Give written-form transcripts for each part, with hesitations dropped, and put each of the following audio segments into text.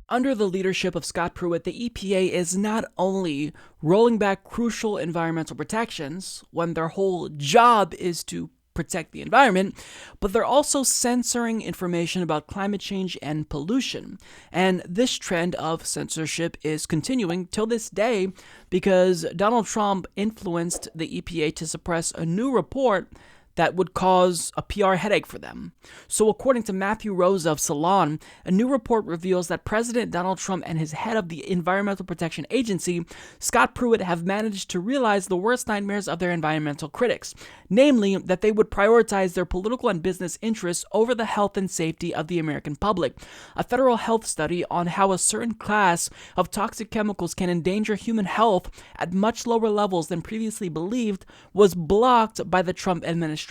Under the leadership of Scott Pruitt, the EPA is not only rolling back crucial environmental protections when their whole job is to protect the environment, but they're also censoring information about climate change and pollution. And this trend of censorship is continuing till this day because Donald Trump influenced the EPA to suppress a new report that would cause a PR headache for them. So according to Matthew Rose of Salon, a new report reveals that President Donald Trump and his head of the Environmental Protection Agency, Scott Pruitt, have managed to realize the worst nightmares of their environmental critics, namely that they would prioritize their political and business interests over the health and safety of the American public. A federal health study on how a certain class of toxic chemicals can endanger human health at much lower levels than previously believed was blocked by the Trump administration,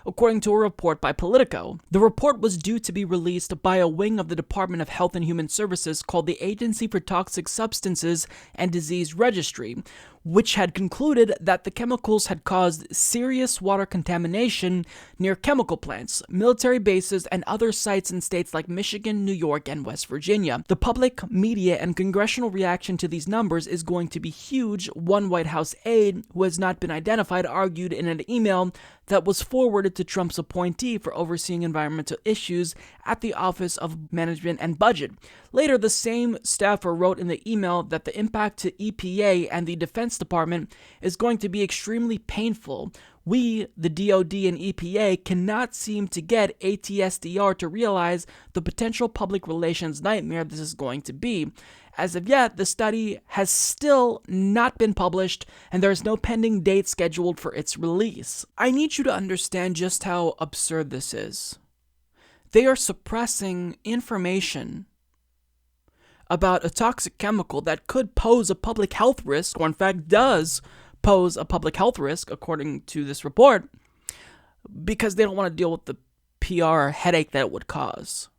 according to a report by Politico. The report was due to be released by a wing of the Department of Health and Human Services called the Agency for Toxic Substances and Disease Registry, which had concluded that the chemicals had caused serious water contamination near chemical plants, military bases, and other sites in states like Michigan, New York, and West Virginia. The public, media, and congressional reaction to these numbers is going to be huge, one White House aide, who has not been identified, argued in an email that was forwarded to Trump's appointee for overseeing environmental issues at the Office of Management and Budget. Later, the same staffer wrote in the email that the impact to EPA and the Defense Department is going to be extremely painful. We, the DoD and EPA, cannot seem to get ATSDR to realize the potential public relations nightmare this is going to be. As of yet, the study has still not been published, and there is no pending date scheduled for its release. I need you to understand just how absurd this is. They are suppressing information about a toxic chemical that could pose a public health risk, or in fact does pose a public health risk, according to this report, because they don't want to deal with the PR headache that it would cause.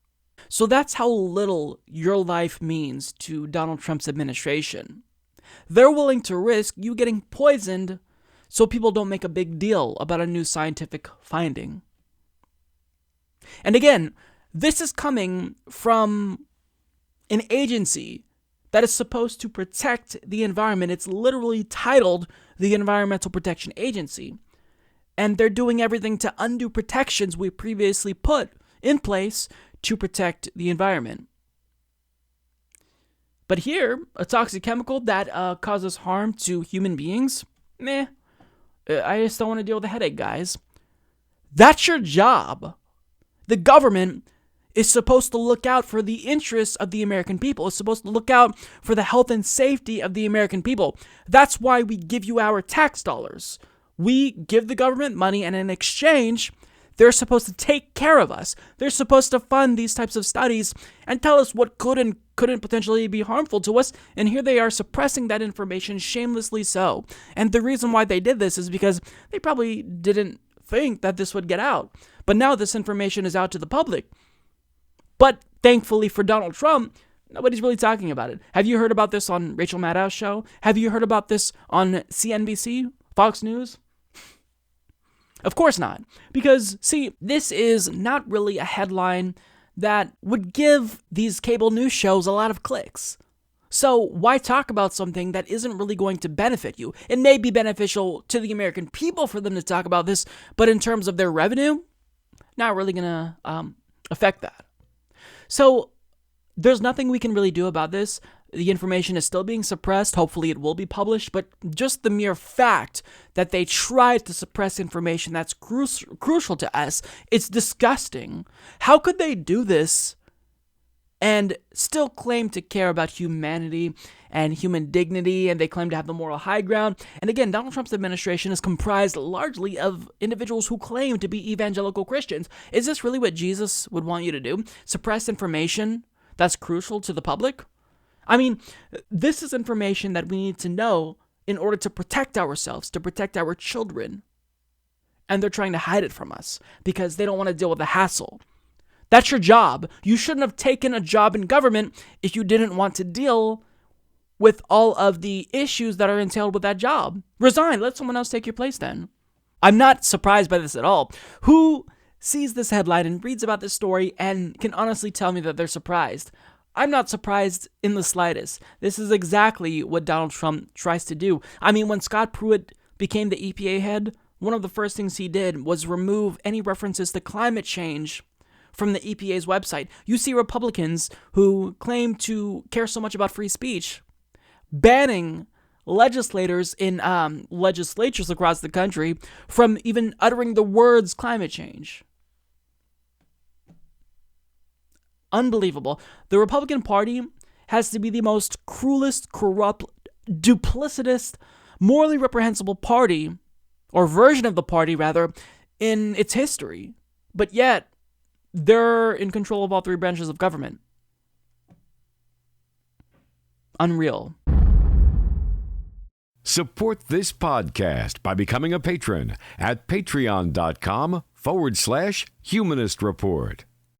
So that's how little your life means to Donald Trump's administration. They're willing to risk you getting poisoned so people don't make a big deal about a new scientific finding. And again, this is coming from an agency that is supposed to protect the environment. It's literally titled the Environmental Protection Agency. And they're doing everything to undo protections we previously put in place to protect the environment. But here, a toxic chemical that causes harm to human beings, I just don't want to deal with the headache, guys. That's your job. The government is supposed to look out for the interests of the American people. It's supposed to look out for the health and safety of the American people. That's why we give you our tax dollars. We give the government money, and in exchange, they're supposed to take care of us. They're supposed to fund these types of studies and tell us what could and couldn't potentially be harmful to us. And here they are suppressing that information shamelessly so. And the reason why they did this is because they probably didn't think that this would get out. But now this information is out to the public. But thankfully for Donald Trump, nobody's really talking about it. Have you heard about this on Rachel Maddow's show? Have you heard about this on CNBC, Fox News? Of course not. Because, see, this is not really a headline that would give these cable news shows a lot of clicks. So why talk about something that isn't really going to benefit you? It may be beneficial to the American people for them to talk about this, but in terms of their revenue, not really going to affect that. So there's nothing we can really do about this. The information is still being suppressed. Hopefully it will be published, but just the mere fact that they tried to suppress information that's crucial to us, it's disgusting. How could they do this and still claim to care about humanity and human dignity, and they claim to have the moral high ground? And again, Donald Trump's administration is comprised largely of individuals who claim to be evangelical Christians. Is this really what Jesus would want you to do? Suppress information that's crucial to the public? I mean, this is information that we need to know in order to protect ourselves, to protect our children. And they're trying to hide it from us because they don't want to deal with the hassle. That's your job. You shouldn't have taken a job in government if you didn't want to deal with all of the issues that are entailed with that job. Resign. Let someone else take your place then. I'm not surprised by this at all. Who sees this headline and reads about this story and can honestly tell me that they're surprised? I'm not surprised in the slightest. This is exactly what Donald Trump tries to do. I mean, when Scott Pruitt became the EPA head, one of the first things he did was remove any references to climate change from the EPA's website. You see Republicans who claim to care so much about free speech banning legislators in legislatures across the country from even uttering the words climate change. Unbelievable. The Republican Party has to be the most cruelest, corrupt, duplicitous, morally reprehensible party, or version of the party, rather, in its history. But yet, they're in control of all three branches of government. Unreal. Support this podcast by becoming a patron at patreon.com/Humanist Report.